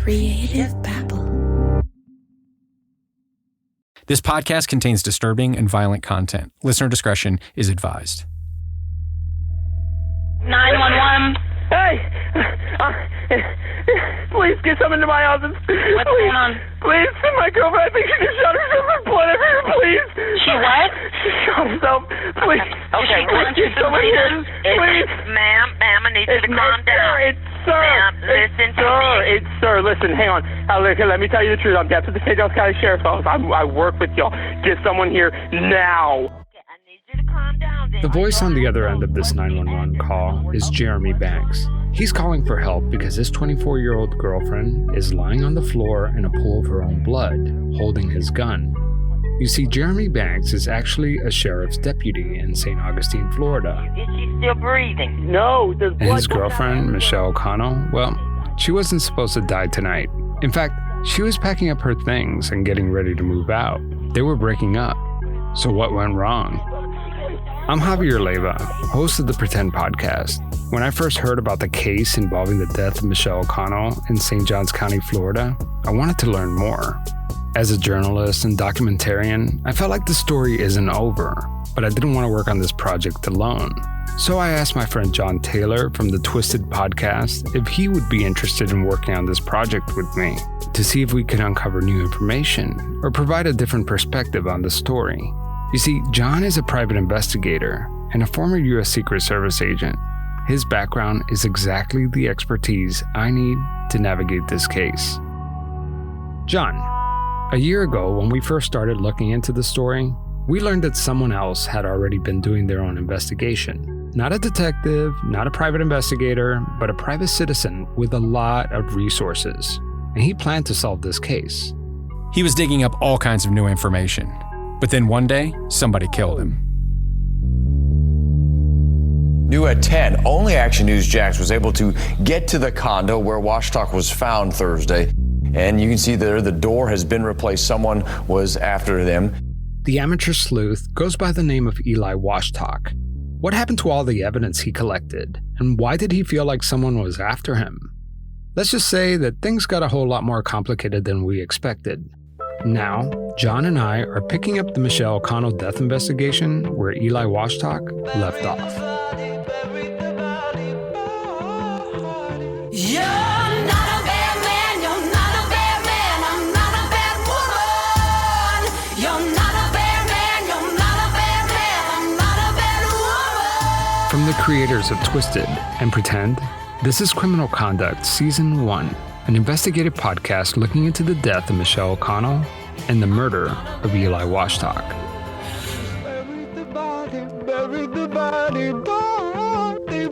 Creative babble. This podcast contains disturbing and violent content. Listener discretion is advised. 911. Hey! Please get someone to my office. What's going on? Please, my girlfriend, I think she just shot herself with blood everywhere, please. She what? She shot herself. Please. Okay, Please get someone here. Please. Ma'am, I need you to calm down. It's sir. Ma'am, listen to me. It's sir. Listen, hang on. Let me tell you the truth. I'm deputy St. Johns County Sheriff's Office. I work with y'all. Get someone here now. I need you to calm down. The voice on the other end of this 911 call is Jeremy Banks. He's calling for help because his 24-year-old girlfriend is lying on the floor in a pool of her own blood, holding his gun. You see, Jeremy Banks is actually a sheriff's deputy in St. Augustine, Florida. Is she still breathing? No, there's blood. And his girlfriend, Michelle O'Connell, well, she wasn't supposed to die tonight. In fact, she was packing up her things and getting ready to move out. They were breaking up. So what went wrong? I'm Javier Leiva, host of the Pretend podcast. When I first heard about the case involving the death of Michelle O'Connell in St. Johns County, Florida, I wanted to learn more. As a journalist and documentarian, I felt like the story isn't over, but I didn't want to work on this project alone. So I asked my friend John Taylor from the Twisted podcast if he would be interested in working on this project with me to see if we could uncover new information or provide a different perspective on the story. You see, John is a private investigator and a former U.S. Secret Service agent. His background is exactly the expertise I need to navigate this case. John, a year ago when we first started looking into the story, we learned that someone else had already been doing their own investigation. Not a detective, not a private investigator, but a private citizen with a lot of resources. And he planned to solve this case. He was digging up all kinds of new information. But then one day, somebody killed him. New at 10, Only Action News Jax was able to get to the condo where Washtock was found Thursday. And you can see there the door has been replaced. Someone was after them. The amateur sleuth goes by the name of Eli Washtock. What happened to all the evidence he collected? And why did he feel like someone was after him? Let's just say that things got a whole lot more complicated than we expected. Now, John and I are picking up the Michelle O'Connell death investigation where Eli Washtock left off. From the creators of Twisted and Pretend, this is Criminal Conduct Season 1, an investigative podcast looking into the death of Michelle O'Connell and the murder of Eli Washtock. Bury the body, bury the body,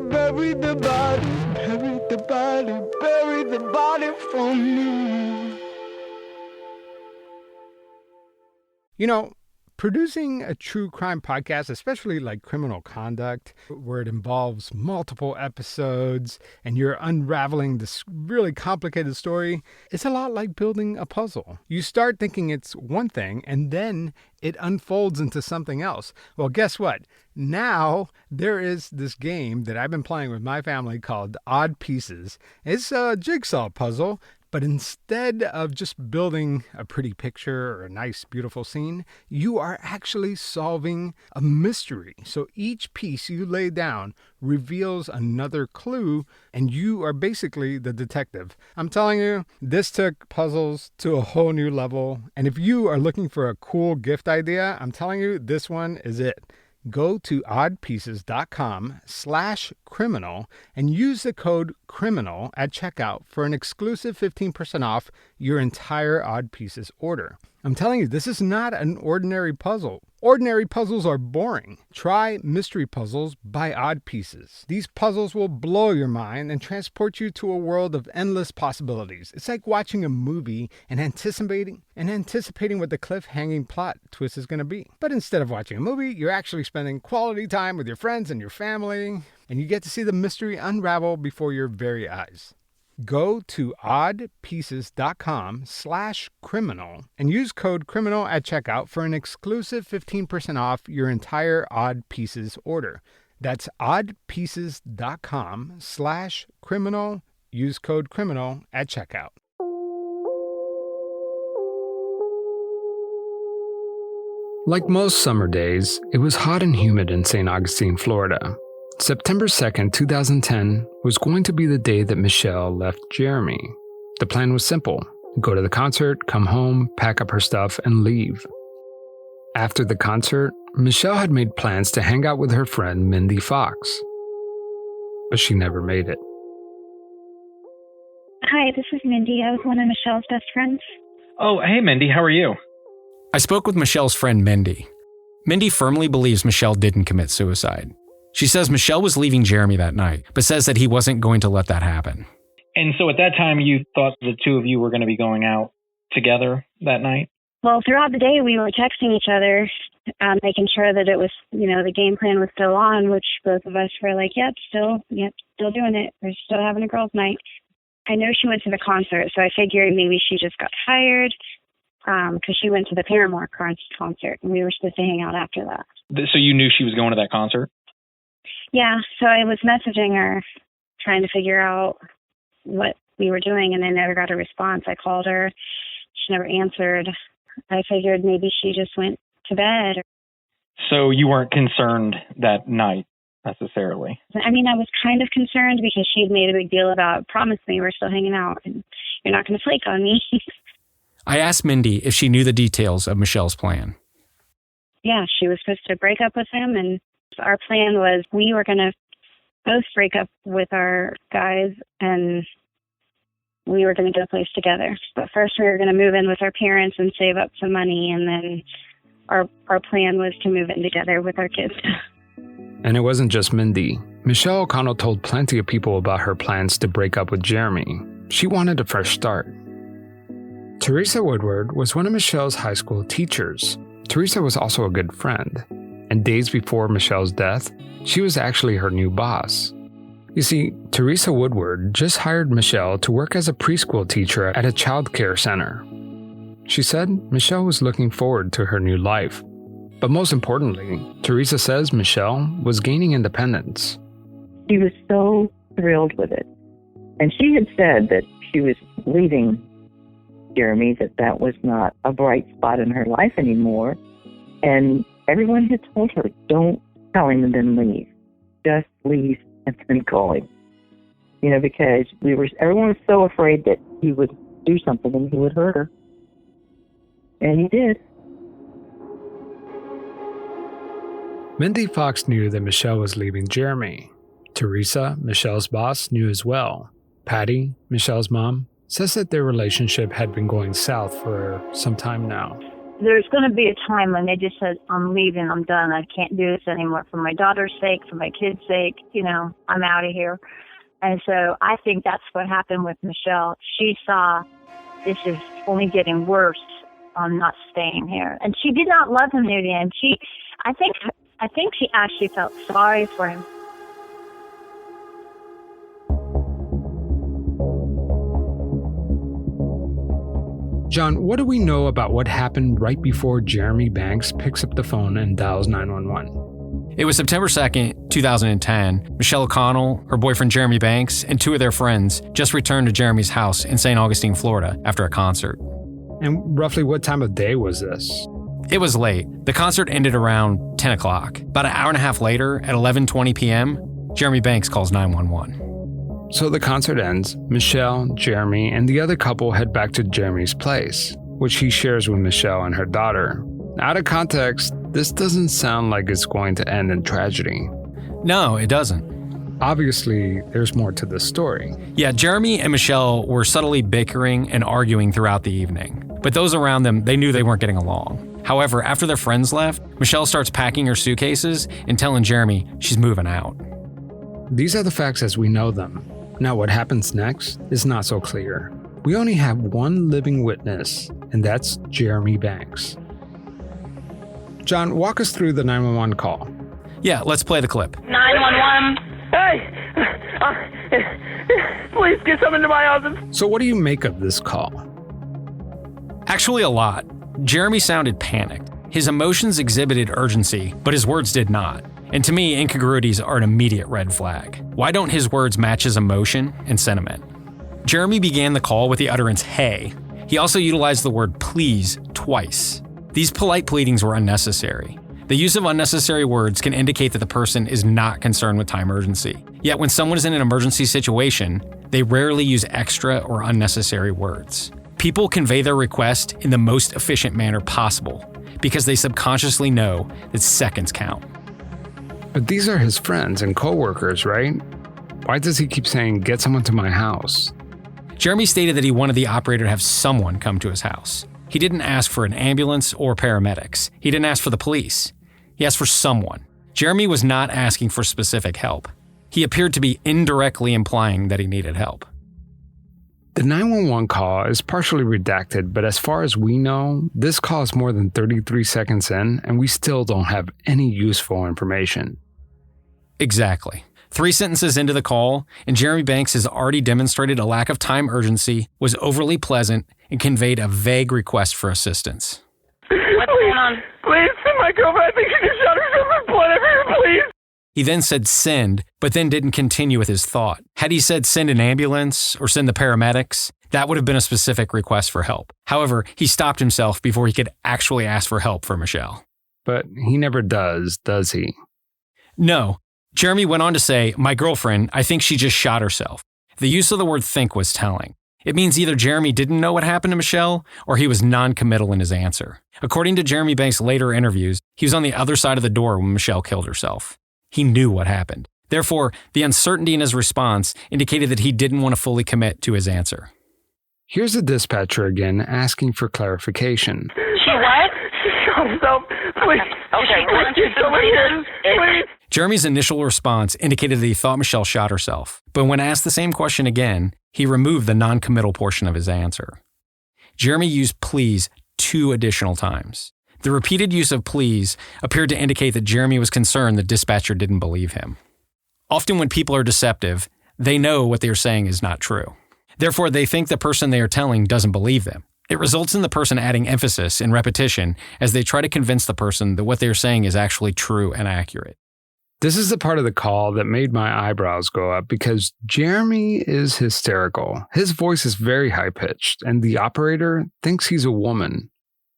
bury the body, bury the body, bury the body for me. You know, producing a true crime podcast, especially like Criminal Conduct, where it involves multiple episodes and you're unraveling this really complicated story, it's a lot like building a puzzle. You start thinking it's one thing and then it unfolds into something else. Well, guess what? Now there is this game that I've been playing with my family called Odd Pieces. It's a jigsaw puzzle. But instead of just building a pretty picture or a nice, beautiful scene, you are actually solving a mystery. So each piece you lay down reveals another clue, and you are basically the detective. I'm telling you, this took puzzles to a whole new level. And if you are looking for a cool gift idea, I'm telling you, this one is it. Go to oddpieces.com/criminal and use the code CRIMINAL at checkout for an exclusive 15% off your entire Odd Pieces order. I'm telling you, this is not an ordinary puzzle. Ordinary puzzles are boring. Try Mystery Puzzles by Odd Pieces. These puzzles will blow your mind and transport you to a world of endless possibilities. It's like watching a movie and anticipating what the cliffhanging plot twist is going to be. But instead of watching a movie, you're actually spending quality time with your friends and your family, and you get to see the mystery unravel before your very eyes. Go to oddpieces.com/criminal and use code CRIMINAL at checkout for an exclusive 15% off your entire Odd Pieces order. That's oddpieces.com/criminal. Use code CRIMINAL at checkout. Like most summer days, it was hot and humid in St. Augustine, Florida. September 2nd, 2010 was going to be the day that Michelle left Jeremy. The plan was simple: go to the concert, come home, pack up her stuff, and leave. After the concert, Michelle had made plans to hang out with her friend Mindy Fox. But she never made it. Hi, this is Mindy. I was one of Michelle's best friends. Oh, hey, Mindy. How are you? I spoke with Michelle's friend Mindy. Mindy firmly believes Michelle didn't commit suicide. She says Michelle was leaving Jeremy that night, but says that he wasn't going to let that happen. And so at that time, you thought the two of you were going to be going out together that night? Well, throughout the day, we were texting each other, making sure that it was, the game plan was still on, which both of us were like, yep, still doing it. We're still having a girls' night. I know she went to the concert, so I figured maybe she just got tired because she went to the Paramore concert, and we were supposed to hang out after that. So you knew she was going to that concert? Yeah, so I was messaging her, trying to figure out what we were doing, and I never got a response. I called her. She never answered. I figured maybe she just went to bed. So you weren't concerned that night, necessarily? I mean, I was kind of concerned because she had made a big deal about, promise me we're still hanging out and you're not going to flake on me. I asked Mindy if she knew the details of Michelle's plan. Yeah, she was supposed to break up with him, and our plan was we were going to both break up with our guys and we were going to go to a place together. But first we were going to move in with our parents and save up some money, and then our plan was to move in together with our kids. And it wasn't just Mindy. Michelle O'Connell told plenty of people about her plans to break up with Jeremy. She wanted a fresh start. Teresa Woodward was one of Michelle's high school teachers. Teresa was also a good friend. And days before Michelle's death, she was actually her new boss. You see, Teresa Woodward just hired Michelle to work as a preschool teacher at a child care center. She said Michelle was looking forward to her new life. But most importantly, Teresa says Michelle was gaining independence. She was so thrilled with it. And she had said that she was leaving Jeremy, that was not a bright spot in her life anymore. And everyone had told her, don't tell him and then leave. Just leave and then call him. Because everyone was so afraid that he would do something and he would hurt her. And he did. Mindy Fox knew that Michelle was leaving Jeremy. Teresa, Michelle's boss, knew as well. Patty, Michelle's mom, says that their relationship had been going south for some time now. There's going to be a time when they just said, I'm leaving, I'm done, I can't do this anymore for my daughter's sake, for my kid's sake, I'm out of here. And so I think that's what happened with Michelle. She saw this is only getting worse, I'm not staying here. And she did not love him near the end. I think she actually felt sorry for him. John, what do we know about what happened right before Jeremy Banks picks up the phone and dials 911? It was September 2nd, 2010. Michelle O'Connell, her boyfriend Jeremy Banks, and two of their friends just returned to Jeremy's house in St. Augustine, Florida after a concert. And roughly what time of day was this? It was late. The concert ended around 10 o'clock. About an hour and a half later, at 11:20 p.m., Jeremy Banks calls 911. So the concert ends. Michelle, Jeremy, and the other couple head back to Jeremy's place, which he shares with Michelle and her daughter. Out of context, this doesn't sound like it's going to end in tragedy. No, it doesn't. Obviously, there's more to this story. Yeah, Jeremy and Michelle were subtly bickering and arguing throughout the evening. But those around them, they knew they weren't getting along. However, after their friends left, Michelle starts packing her suitcases and telling Jeremy she's moving out. These are the facts as we know them. Now, what happens next is not so clear. We only have one living witness, and that's Jeremy Banks. John, walk us through the 911 call. Yeah, let's play the clip. 911. Hey! Please get someone to my house. So what do you make of this call? Actually, a lot. Jeremy sounded panicked. His emotions exhibited urgency, but his words did not. And to me, incongruities are an immediate red flag. Why don't his words match his emotion and sentiment? Jeremy began the call with the utterance, hey. He also utilized the word please twice. These polite pleadings were unnecessary. The use of unnecessary words can indicate that the person is not concerned with time urgency. Yet when someone is in an emergency situation, they rarely use extra or unnecessary words. People convey their request in the most efficient manner possible because they subconsciously know that seconds count. But these are his friends and coworkers, right? Why does he keep saying, get someone to my house? Jeremy stated that he wanted the operator to have someone come to his house. He didn't ask for an ambulance or paramedics. He didn't ask for the police. He asked for someone. Jeremy was not asking for specific help. He appeared to be indirectly implying that he needed help. The 911 call is partially redacted, but as far as we know, this call is more than 33 seconds in, and we still don't have any useful information. Exactly. 3 sentences into the call, and Jeremy Banks has already demonstrated a lack of time urgency, was overly pleasant, and conveyed a vague request for assistance. What's going on? Please, my girlfriend, I think she just shot herself with blood everywhere, please. He then said send, but then didn't continue with his thought. Had he said send an ambulance or send the paramedics, that would have been a specific request for help. However, he stopped himself before he could actually ask for help for Michelle. But he never does he? No. Jeremy went on to say, my girlfriend, I think she just shot herself. The use of the word think was telling. It means either Jeremy didn't know what happened to Michelle or he was non-committal in his answer. According to Jeremy Banks' later interviews, he was on the other side of the door when Michelle killed herself. He knew what happened. Therefore, the uncertainty in his response indicated that he didn't want to fully commit to his answer. Here's the dispatcher again asking for clarification. She what? She shot herself. Please. Okay, Please get someone here. Please. Jeremy's initial response indicated that he thought Michelle shot herself, but when asked the same question again, he removed the non-committal portion of his answer. Jeremy used please 2 additional times. The repeated use of please appeared to indicate that Jeremy was concerned the dispatcher didn't believe him. Often when people are deceptive, they know what they are saying is not true. Therefore, they think the person they are telling doesn't believe them. It results in the person adding emphasis and repetition as they try to convince the person that what they are saying is actually true and accurate. This is the part of the call that made my eyebrows go up because Jeremy is hysterical. His voice is very high-pitched, and the operator thinks he's a woman.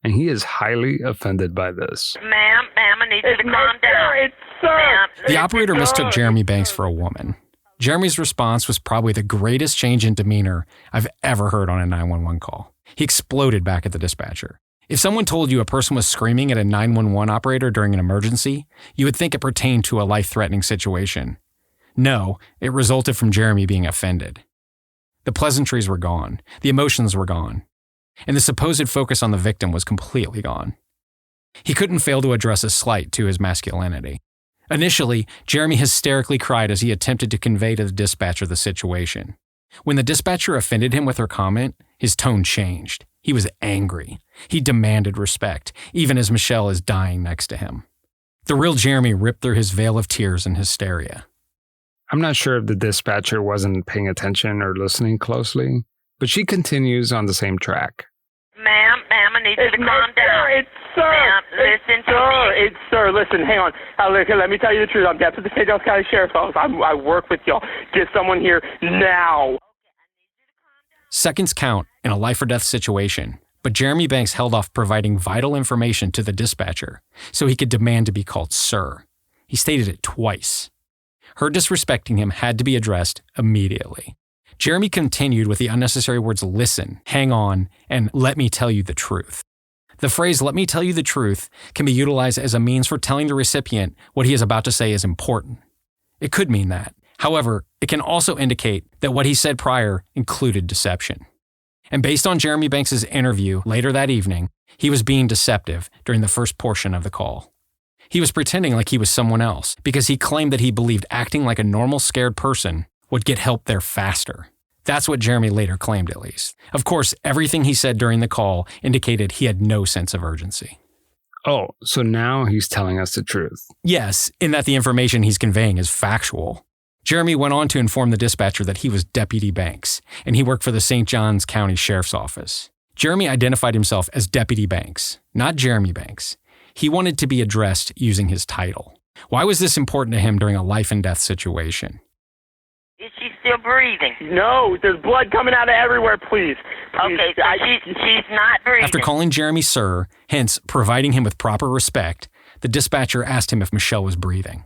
And he is highly offended by this. Ma'am, I need you to calm down. It's sir. The operator mistook Jeremy Banks for a woman. Jeremy's response was probably the greatest change in demeanor I've ever heard on a 911 call. He exploded back at the dispatcher. If someone told you a person was screaming at a 911 operator during an emergency, you would think it pertained to a life-threatening situation. No, it resulted from Jeremy being offended. The pleasantries were gone. The emotions were gone. And the supposed focus on the victim was completely gone. He couldn't fail to address a slight to his masculinity. Initially, Jeremy hysterically cried as he attempted to convey to the dispatcher the situation. When the dispatcher offended him with her comment, his tone changed. He was angry. He demanded respect, even as Michelle is dying next to him. The real Jeremy ripped through his veil of tears and hysteria. I'm not sure if the dispatcher wasn't paying attention or listening closely, but she continues on the same track. Ma'am, I need you to calm down. It's sir. Ma'am, listen to me. It's sir. Listen, hang on. Let me tell you the truth. I'm deputy St. Johns County Sheriff's Office. I work with y'all. Get someone here now. Seconds count in a life-or-death situation, but Jeremy Banks held off providing vital information to the dispatcher so he could demand to be called sir. He stated it twice. Her disrespecting him had to be addressed immediately. Jeremy continued with the unnecessary words listen, hang on, and let me tell you the truth. The phrase let me tell you the truth can be utilized as a means for telling the recipient what he is about to say is important. It could mean that. However, it can also indicate that what he said prior included deception. And based on Jeremy Banks' interview later that evening, he was being deceptive during the first portion of the call. He was pretending like he was someone else because he claimed that he believed acting like a normal scared person would get help there faster. That's what Jeremy later claimed, at least. Of course, everything he said during the call indicated he had no sense of urgency. Oh, so now he's telling us the truth. Yes, in that the information he's conveying is factual. Jeremy went on to inform the dispatcher that he was Deputy Banks, and he worked for the St. Johns County Sheriff's Office. Jeremy identified himself as Deputy Banks, not Jeremy Banks. He wanted to be addressed using his title. Why was this important to him during a life and death situation? Is she still breathing? No, there's blood coming out of everywhere, please. Okay, so she's not breathing. After calling Jeremy sir, hence providing him with proper respect, the dispatcher asked him if Michelle was breathing.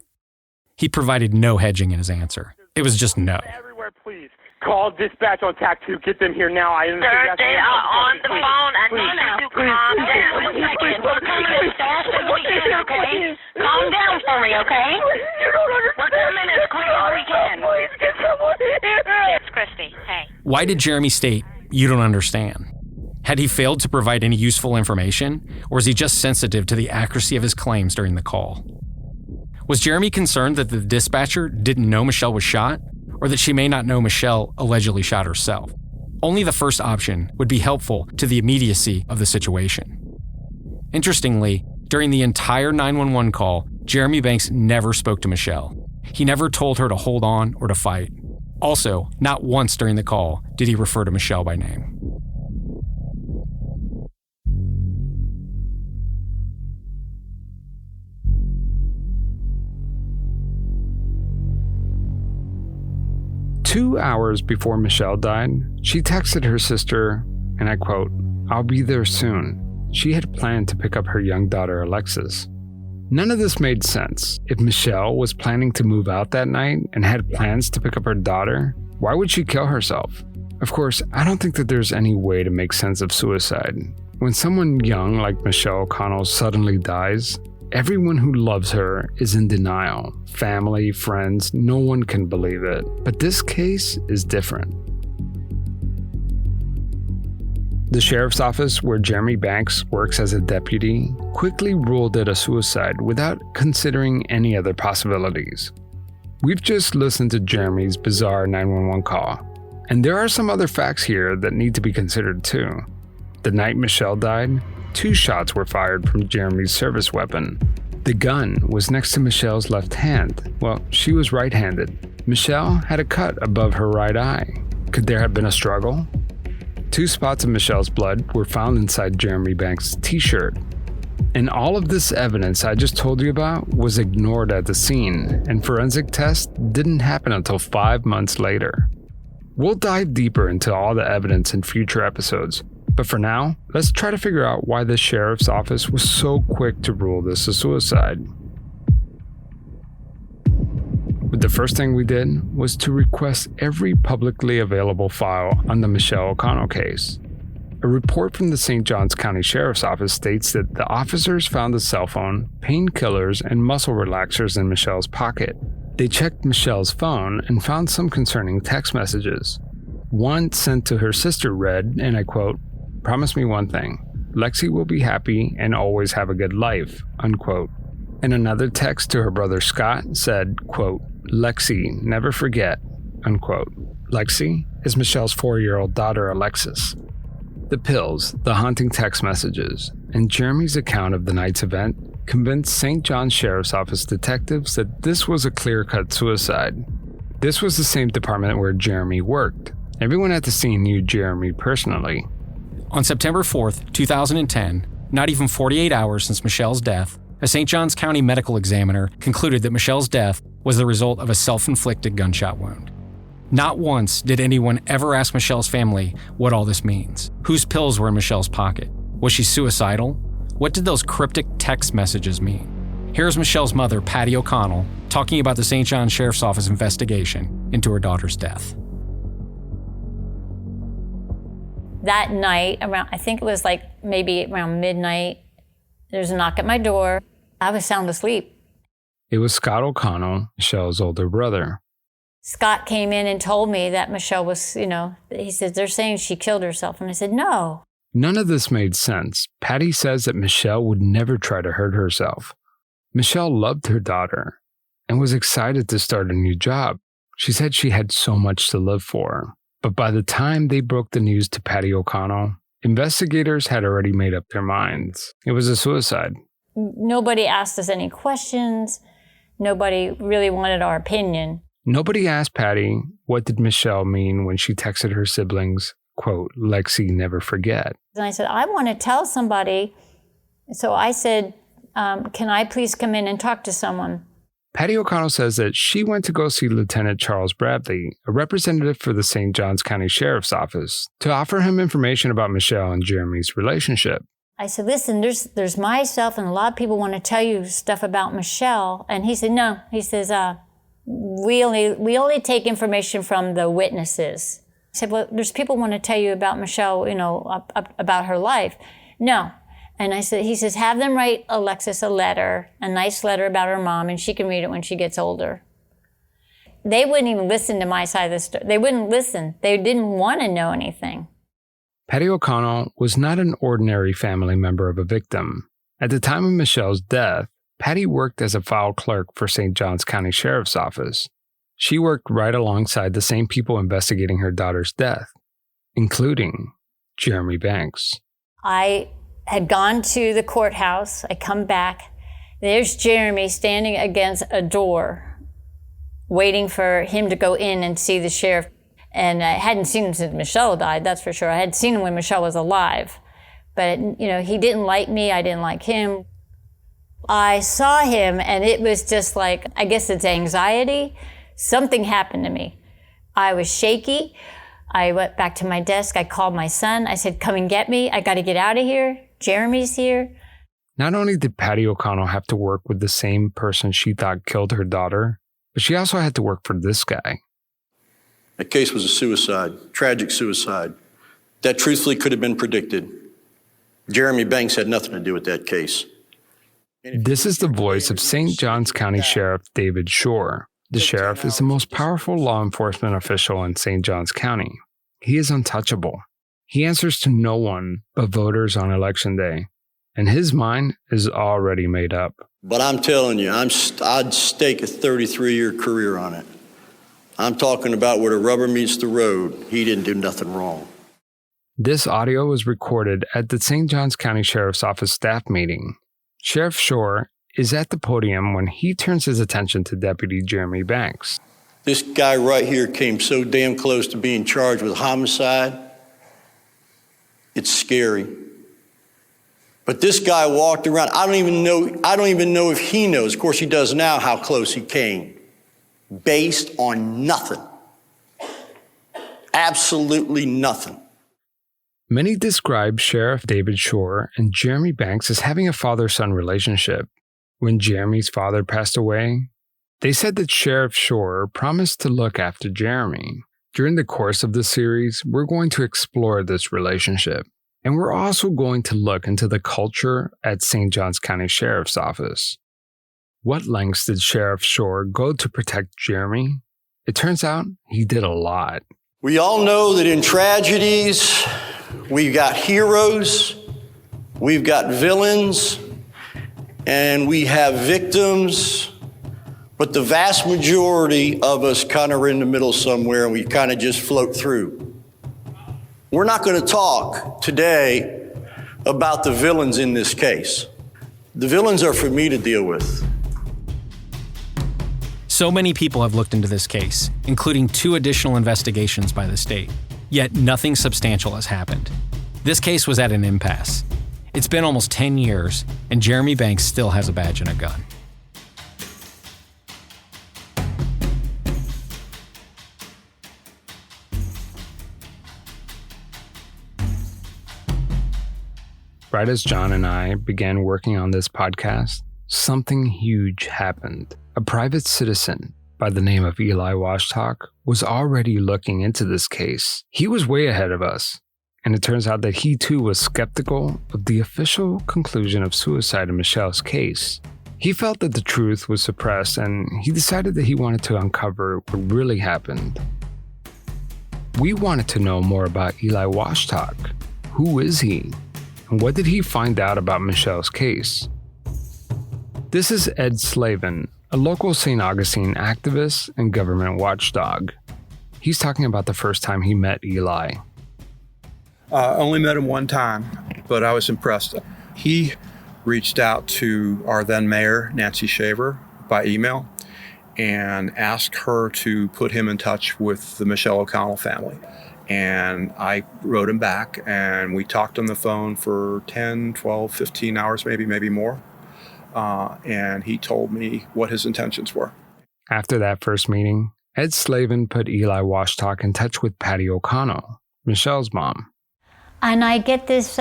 He provided no hedging in his answer. It was just no. Everywhere, please. Call dispatch on TAC 2. Get them here now. I understand. Sir, they are on the phone. I need you to calm down. One second. We're coming as fast as we can, okay? Calm down for me, okay? You don't understand. We're coming as quick as we can. Please get someone here. Yes, Christy. Hey. Why did Jeremy state, "You don't understand"? Had he failed to provide any useful information, or was he just sensitive to the accuracy of his claims during the call? Was Jeremy concerned that the dispatcher didn't know Michelle was shot, or that she may not know Michelle allegedly shot herself? Only the first option would be helpful to the immediacy of the situation. Interestingly, during the entire 911 call, Jeremy Banks never spoke to Michelle. He never told her to hold on or to fight. Also, not once during the call did he refer to Michelle by name. Two hours before Michelle died, she texted her sister, and I quote, "I'll be there soon." She had planned to pick up her young daughter, Alexis. None of this made sense. If Michelle was planning to move out that night and had plans to pick up her daughter, why would she kill herself? Of course, I don't think that there's any way to make sense of suicide. When someone young like Michelle O'Connell suddenly dies, everyone who loves her is in denial. Family, friends, no one can believe it. But this case is different. The sheriff's office, where Jeremy Banks works as a deputy, quickly ruled it a suicide without considering any other possibilities. We've just listened to Jeremy's bizarre 911 call, and there are some other facts here that need to be considered too. The night Michelle died, 2 shots were fired from Jeremy's service weapon. The gun was next to Michelle's left hand. Well, she was right-handed. Michelle had a cut above her right eye. Could there have been a struggle? 2 spots of Michelle's blood were found inside Jeremy Banks' t-shirt. And all of this evidence I just told you about was ignored at the scene, and forensic tests didn't happen until 5 months later. We'll dive deeper into all the evidence in future episodes, but for now, let's try to figure out why the sheriff's office was so quick to rule this a suicide. But the first thing we did was to request every publicly available file on the Michelle O'Connell case. A report from the St. Johns County Sheriff's Office states that the officers found a cell phone, painkillers, and muscle relaxers in Michelle's pocket. They checked Michelle's phone and found some concerning text messages. One sent to her sister read, and I quote, "Promise me one thing. Lexi will be happy and always have a good life," unquote. And another text to her brother Scott said, quote, "Lexi, never forget," unquote. Lexi is Michelle's 4-year-old daughter, Alexis. The pills, the haunting text messages, and Jeremy's account of the night's event convinced St. John's Sheriff's Office detectives that this was a clear-cut suicide. This was the same department where Jeremy worked. Everyone at the scene knew Jeremy personally. On September 4th, 2010, not even 48 hours since Michelle's death, a St. Johns County medical examiner concluded that Michelle's death was the result of a self-inflicted gunshot wound. Not once did anyone ever ask Michelle's family what all this means. Whose pills were in Michelle's pocket? Was she suicidal? What did those cryptic text messages mean? Here's Michelle's mother, Patty O'Connell, talking about the St. Johns Sheriff's Office investigation into her daughter's death. That night, I think it was like maybe around midnight, there's a knock at my door. I was sound asleep. It was Scott O'Connell, Michelle's older brother. Scott came in and told me that Michelle was, he said, they're saying she killed herself. And I said, no. None of this made sense. Patty says that Michelle would never try to hurt herself. Michelle loved her daughter and was excited to start a new job. She said she had so much to live for. But by the time they broke the news to Patty O'Connell, investigators had already made up their minds. It was a suicide. Nobody asked us any questions. Nobody really wanted our opinion. Nobody asked Patty, what did Michelle mean when she texted her siblings, quote, "Lexi, never forget." And I said, I want to tell somebody. So I said, can I please come in and talk to someone? Patty O'Connell says that she went to go see Lieutenant Charles Bradley, a representative for the St. Johns County Sheriff's Office, to offer him information about Michelle and Jeremy's relationship. I said, listen, there's myself and a lot of people want to tell you stuff about Michelle. And he said, no. He says, we only take information from the witnesses. I said, well, there's people want to tell you about Michelle, about her life. No. And he says, have them write Alexis a nice letter about her mom, and she can read it when she gets older. They wouldn't even listen to my side of the story. They wouldn't listen. They didn't want to know anything. Patty O'Connell was not an ordinary family member of a victim. At the time of Michelle's death, Patty worked as a file clerk for St. Johns County Sheriff's Office. She worked right alongside the same people investigating her daughter's death, including Jeremy Banks. I had gone to the courthouse. I come back. There's Jeremy standing against a door, waiting for him to go in and see the sheriff. And I hadn't seen him since Michelle died, that's for sure. I had seen him when Michelle was alive. But, he didn't like me. I didn't like him. I saw him, and it was just like, I guess it's anxiety. Something happened to me. I was shaky. I went back to my desk. I called my son. I said, come and get me. I got to get out of here. Jeremy's here. Not only did Patty O'Connell have to work with the same person she thought killed her daughter, but she also had to work for this guy. That case was a suicide, tragic suicide. That truthfully could have been predicted. Jeremy Banks had nothing to do with that case. This is the voice of St. Johns County Sheriff David Shore. The sheriff is the most powerful law enforcement official in St. Johns County. He is untouchable. He answers to no one but voters on Election Day, and his mind is already made up. But I'm telling you, I'd stake a 33-year career on it. I'm talking about where the rubber meets the road. He didn't do nothing wrong. This audio was recorded at the St. Johns County Sheriff's Office staff meeting. Sheriff Shore is at the podium when he turns his attention to Deputy Jeremy Banks. This guy right here came so damn close to being charged with homicide. It's scary. But this guy walked around. I don't even know if he knows. Of course, he does now how close he came. Based on nothing. Absolutely nothing. Many describe Sheriff David Shore and Jeremy Banks as having a father-son relationship. When Jeremy's father passed away, they said that Sheriff Shore promised to look after Jeremy. During the course of this series, we're going to explore this relationship. And we're also going to look into the culture at St. Johns County Sheriff's Office. What lengths did Sheriff Shore go to protect Jeremy? It turns out he did a lot. We all know that in tragedies, we've got heroes, we've got villains, and we have victims, but the vast majority of us kind of are in the middle somewhere and we kind of just float through. We're not going to talk today about the villains in this case. The villains are for me to deal with. So many people have looked into this case, including 2 additional investigations by the state. Yet nothing substantial has happened. This case was at an impasse. It's been almost 10 years, and Jeremy Banks still has a badge and a gun. Right as John and I began working on this podcast, something huge happened. A private citizen by the name of Eli Washtock was already looking into this case. He was way ahead of us, and it turns out that he too was skeptical of the official conclusion of suicide in Michelle's case. He felt that the truth was suppressed, and he decided that he wanted to uncover what really happened. We wanted to know more about Eli Washtock. Who is he? And what did he find out about Michelle's case? This is Ed Slavin, a local St. Augustine activist and government watchdog. He's talking about the first time he met Eli. Only met him one time, but I was impressed. He reached out to our then mayor, Nancy Shaver, by email and asked her to put him in touch with the Michelle O'Connell family. And I wrote him back, and we talked on the phone for 10, 12, 15 hours, maybe more. and he told me what his intentions were. After that first meeting, Ed Slavin put Eli Washtock in touch with Patty O'Connell, Michelle's mom. And I get this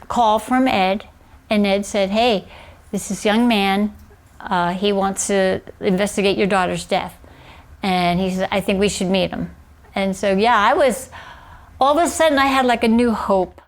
call from Ed, and Ed said, hey, this is young man. He wants to investigate your daughter's death. And he said, I think we should meet him. And so, yeah, all of a sudden I had like a new hope.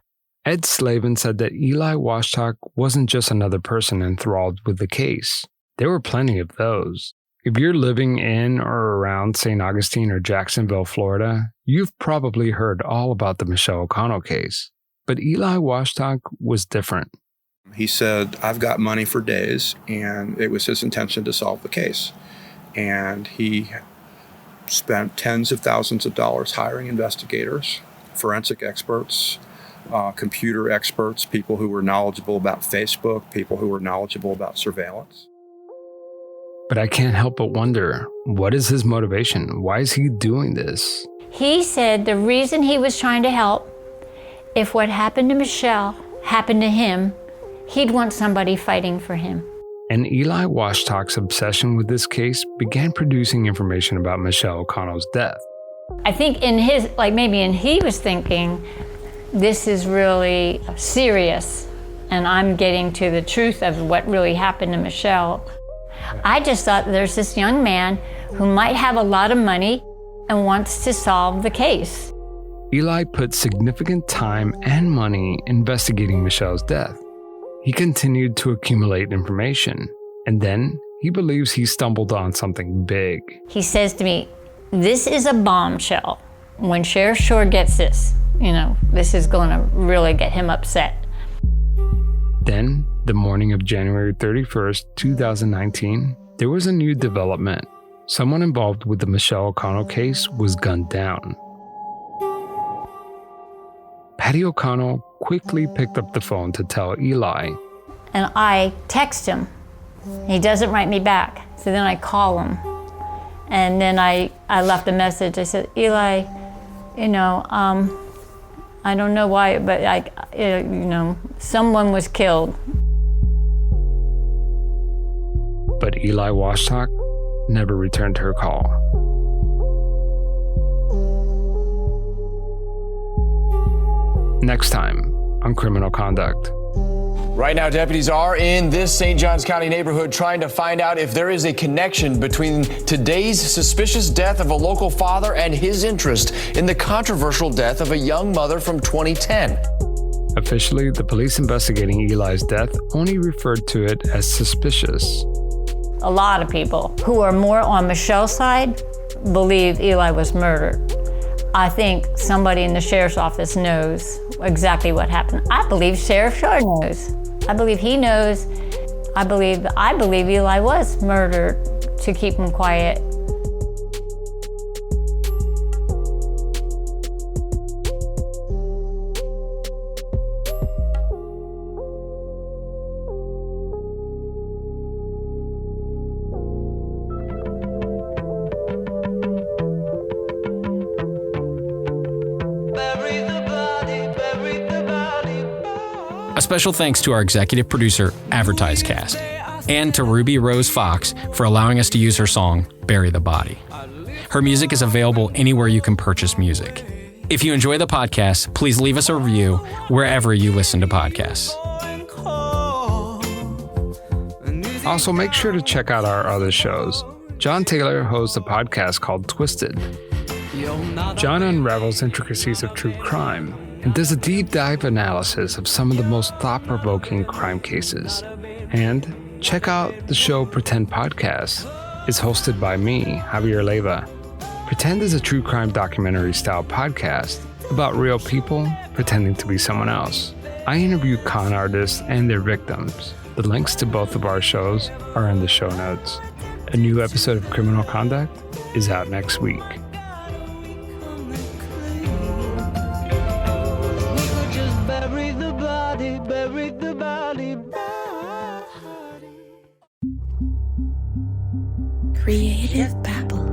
Ed Slavin said that Eli Washtock wasn't just another person enthralled with the case. There were plenty of those. If you're living in or around St. Augustine or Jacksonville, Florida, you've probably heard all about the Michelle O'Connell case. But Eli Washtock was different. He said, I've got money for days, and it was his intention to solve the case. And he spent tens of thousands of dollars hiring investigators, forensic experts, computer experts, people who were knowledgeable about Facebook, people who were knowledgeable about surveillance. But I can't help but wonder, what is his motivation? Why is he doing this? He said the reason he was trying to help, if what happened to Michelle happened to him, he'd want somebody fighting for him. And Eli Washtock's obsession with this case began producing information about Michelle O'Connell's death. I think he was thinking, this is really serious, and I'm getting to the truth of what really happened to Michelle. I just thought there's this young man who might have a lot of money and wants to solve the case. Eli put significant time and money investigating Michelle's death. He continued to accumulate information, and then he believes he stumbled on something big. He says to me, this is a bombshell. When Sheriff Shore gets this, this is going to really get him upset. Then, the morning of January 31st, 2019, there was a new development. Someone involved with the Michelle O'Connell case was gunned down. Patty O'Connell quickly picked up the phone to tell Eli. And I text him. He doesn't write me back. So then I call him. And then I left a message. I said, Eli, I don't know why, but someone was killed. But Eli Washtock never returned her call. Next time on Criminal Conduct. Right now, deputies are in this St. Johns County neighborhood trying to find out if there is a connection between today's suspicious death of a local father and his interest in the controversial death of a young mother from 2010. Officially, the police investigating Eli's death only referred to it as suspicious. A lot of people who are more on Michelle's side believe Eli was murdered. I think somebody in the sheriff's office knows exactly what happened. I believe Sheriff Shore knows. I believe he knows. I believe Eli was murdered to keep him quiet. A special thanks to our executive producer, AdvertiseCast, and to Ruby Rose Fox for allowing us to use her song, Bury the Body. Her music is available anywhere you can purchase music. If you enjoy the podcast, please leave us a review wherever you listen to podcasts. Also, make sure to check out our other shows. John Taylor hosts a podcast called Twisted. John unravels intricacies of true crime and does a deep dive analysis of some of the most thought-provoking crime cases. And check out the show Pretend Podcast. It's hosted by me, Javier Leiva. Pretend is a true crime documentary-style podcast about real people pretending to be someone else. I interview con artists and their victims. The links to both of our shows are in the show notes. A new episode of Criminal Conduct is out next week. Bury the body. Creative Babble.